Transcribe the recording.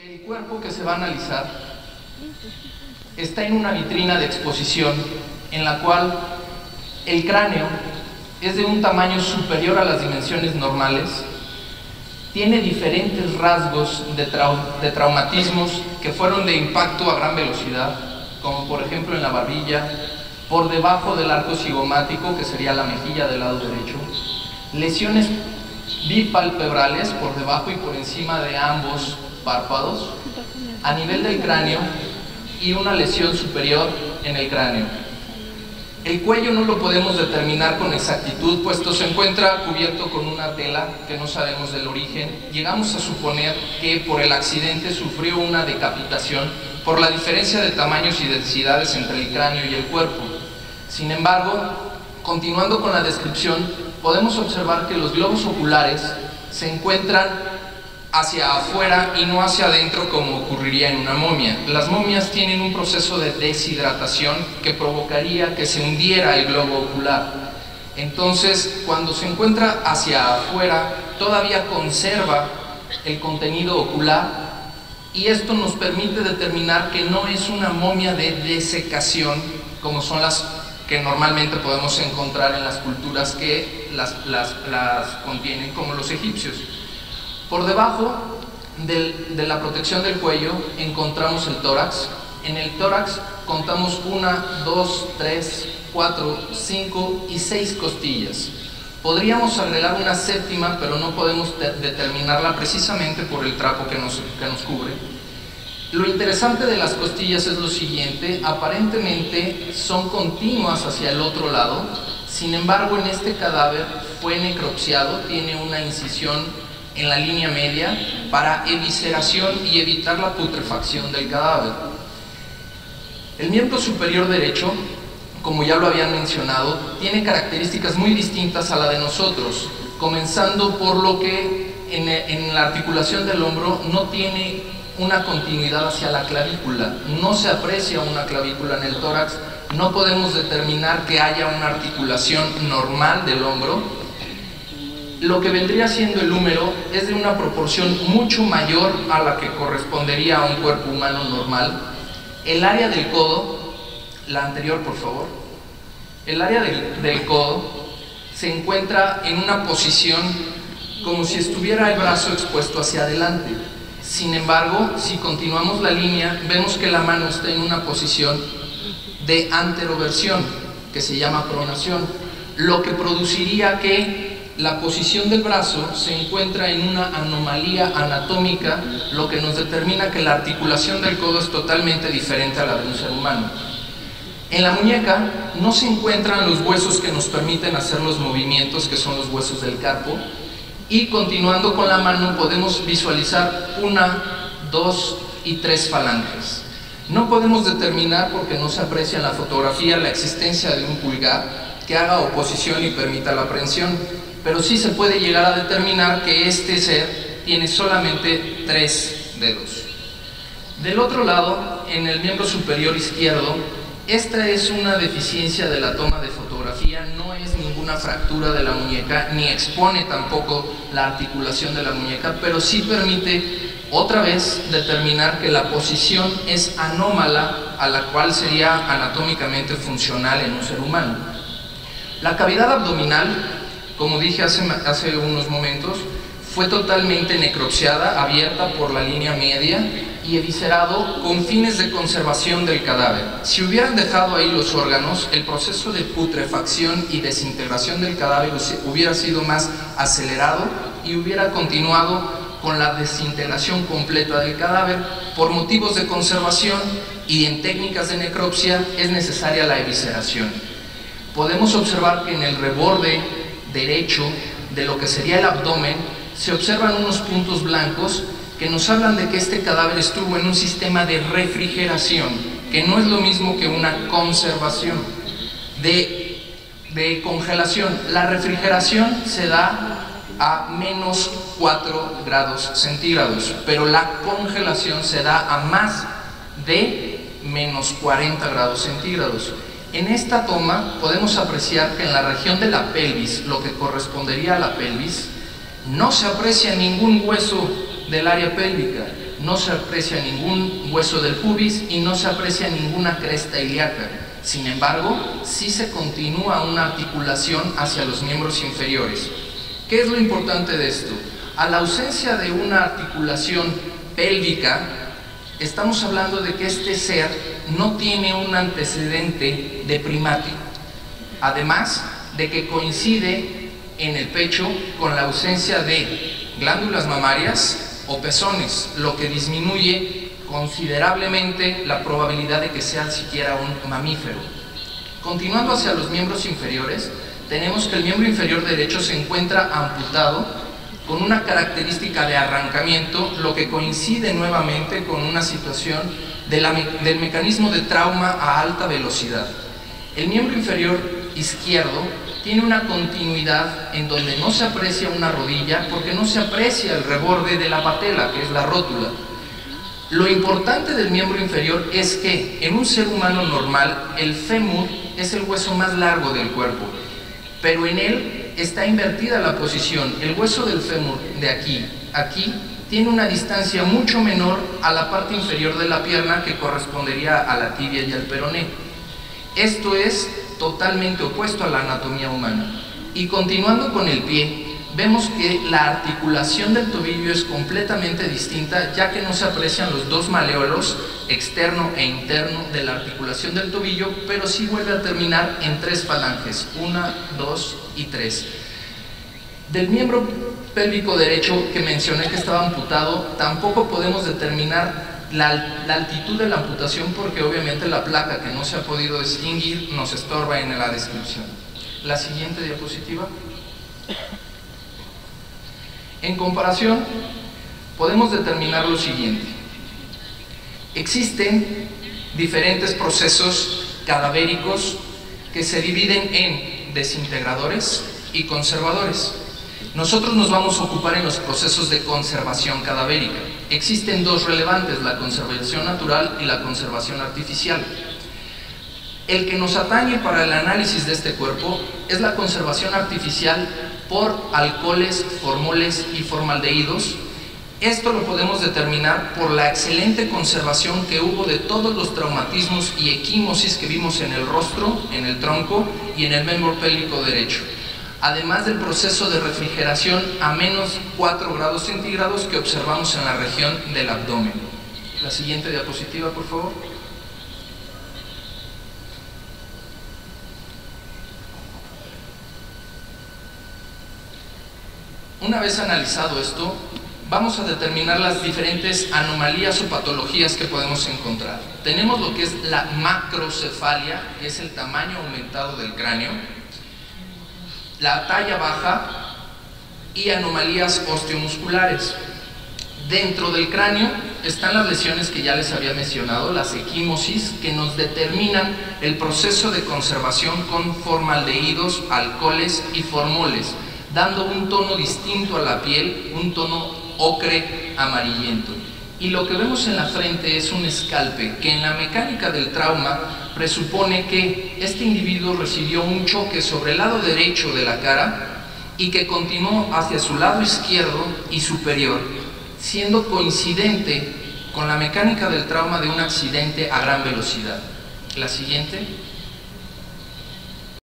El cuerpo que se va a analizar está en una vitrina de exposición en la cual el cráneo es de un tamaño superior a las dimensiones normales, tiene diferentes rasgos de traumatismos que fueron de impacto a gran velocidad, como por ejemplo en la barbilla, por debajo del arco cigomático, que sería la mejilla del lado derecho, lesiones bipalpebrales por debajo y por encima de ambos párpados, a nivel del cráneo, y una lesión superior en el cráneo. El cuello no lo podemos determinar con exactitud, puesto se encuentra cubierto con una tela que no sabemos del origen. Llegamos a suponer que por el accidente sufrió una decapitación por la diferencia de tamaños y densidades entre el cráneo y el cuerpo. Sin embargo, continuando con la descripción, podemos observar que los globos oculares se encuentran hacia afuera y no hacia adentro como ocurriría en una momia. Las momias tienen un proceso de deshidratación que provocaría que se hundiera el globo ocular. Entonces, cuando se encuentra hacia afuera, todavía conserva el contenido ocular, y esto nos permite determinar que no es una momia de desecación, como son las que normalmente podemos encontrar en las culturas que las contienen, como los egipcios. Por debajo de la protección del cuello encontramos el tórax. En el tórax contamos 1, 2, 3, 4, 5 y 6 costillas. Podríamos agregar una séptima, pero no podemos determinarla precisamente por el trapo que nos cubre. Lo interesante de las costillas es lo siguiente: aparentemente son continuas hacia el otro lado, sin embargo en este cadáver fue necropsiado, tiene una incisión en la línea media para evisceración y evitar la putrefacción del cadáver. El miembro superior derecho, como ya lo habían mencionado, tiene características muy distintas a la de nosotros, comenzando por lo que en la articulación del hombro no tiene una continuidad hacia la clavícula, no se aprecia una clavícula en el tórax, no podemos determinar que haya una articulación normal del hombro. Lo que vendría siendo el húmero es de una proporción mucho mayor a la que correspondería a un cuerpo humano normal. El área del codo, la anterior por favor, el área del codo se encuentra en una posición como si estuviera el brazo expuesto hacia adelante. Sin embargo, si continuamos la línea, vemos que la mano está en una posición de anteroversión, que se llama pronación, lo que produciría que la posición del brazo se encuentra en una anomalía anatómica, lo que nos determina que la articulación del codo es totalmente diferente a la de un ser humano. En la muñeca no se encuentran los huesos que nos permiten hacer los movimientos, que son los huesos del carpo, y continuando con la mano podemos visualizar 1, 2 y 3 falanges. No podemos determinar, porque no se aprecia en la fotografía, la existencia de un pulgar que haga oposición y permita la aprehensión, pero sí se puede llegar a determinar que este ser tiene solamente 3 dedos. Del otro lado, en el miembro superior izquierdo, esta es una deficiencia de la toma de fotografía, no es ninguna fractura de la muñeca, ni expone tampoco la articulación de la muñeca, pero sí permite otra vez determinar que la posición es anómala a la cual sería anatómicamente funcional en un ser humano. La cavidad abdominal, como dije hace unos momentos, fue totalmente necropsiada, abierta por la línea media y eviscerado con fines de conservación del cadáver. Si hubieran dejado ahí los órganos, el proceso de putrefacción y desintegración del cadáver hubiera sido más acelerado y hubiera continuado con la desintegración completa del cadáver. Por motivos de conservación y en técnicas de necropsia es necesaria la evisceración. Podemos observar que en el reborde derecho de lo que sería el abdomen se observan unos puntos blancos que nos hablan de que este cadáver estuvo en un sistema de refrigeración, que no es lo mismo que una conservación, de congelación. La refrigeración se da a menos 4 grados centígrados, pero la congelación se da a más de menos 40 grados centígrados. En esta toma podemos apreciar que en la región de la pelvis, lo que correspondería a la pelvis, no se aprecia ningún hueso del área pélvica. no se aprecia ningún hueso del pubis y no se aprecia ninguna cresta ilíaca. Sin embargo, sí se continúa una articulación hacia los miembros inferiores. ¿Qué es lo importante de esto? A la ausencia de una articulación pélvica, estamos hablando de que este ser no tiene un antecedente de primate. Además de que coincide en el pecho con la ausencia de glándulas mamarias o pezones, lo que disminuye considerablemente la probabilidad de que sea siquiera un mamífero. Continuando hacia los miembros inferiores, tenemos que el miembro inferior derecho se encuentra amputado con una característica de arrancamiento, lo que coincide nuevamente con una situación del mecanismo de trauma a alta velocidad. El miembro inferior izquierdo tiene una continuidad en donde no se aprecia una rodilla porque no se aprecia el reborde de la patela, que es la rótula. Lo importante del miembro inferior es que en un ser humano normal el fémur es el hueso más largo del cuerpo, pero en él está invertida la posición. El hueso del fémur de aquí tiene una distancia mucho menor a la parte inferior de la pierna, que correspondería a la tibia y al peroné. Esto es totalmente opuesto a la anatomía humana. Y continuando con el pie, vemos que la articulación del tobillo es completamente distinta, ya que no se aprecian los dos maleolos, externo e interno, de la articulación del tobillo, pero sí vuelve a terminar en 3 falanges, 1, 2 y 3. Del miembro pélvico derecho que mencioné que estaba amputado, tampoco podemos determinar la altitud de la amputación porque obviamente la placa que no se ha podido distinguir nos estorba en la descripción. La siguiente diapositiva. En comparación, podemos determinar lo siguiente. Existen diferentes procesos cadavéricos que se dividen en desintegradores y conservadores. Nosotros nos vamos a ocupar en los procesos de conservación cadavérica. Existen 2 relevantes, la conservación natural y la conservación artificial. El que nos atañe para el análisis de este cuerpo es la conservación artificial por alcoholes, formoles y formaldehídos. Esto lo podemos determinar por la excelente conservación que hubo de todos los traumatismos y equimosis que vimos en el rostro, en el tronco y en el miembro pélvico derecho, además del proceso de refrigeración a menos 4 grados centígrados que observamos en la región del abdomen. La siguiente diapositiva, por favor. Una vez analizado esto, vamos a determinar las diferentes anomalías o patologías que podemos encontrar. Tenemos lo que es la macrocefalia, que es el tamaño aumentado del cráneo, la talla baja y anomalías osteomusculares. Dentro del cráneo están las lesiones que ya les había mencionado, las equimosis, que nos determinan el proceso de conservación con formaldehídos, alcoholes y formoles, dando un tono distinto a la piel, un tono ocre amarillento. Y lo que vemos en la frente es un escalpe que en la mecánica del trauma presupone que este individuo recibió un choque sobre el lado derecho de la cara y que continuó hacia su lado izquierdo y superior, siendo coincidente con la mecánica del trauma de un accidente a gran velocidad. La siguiente.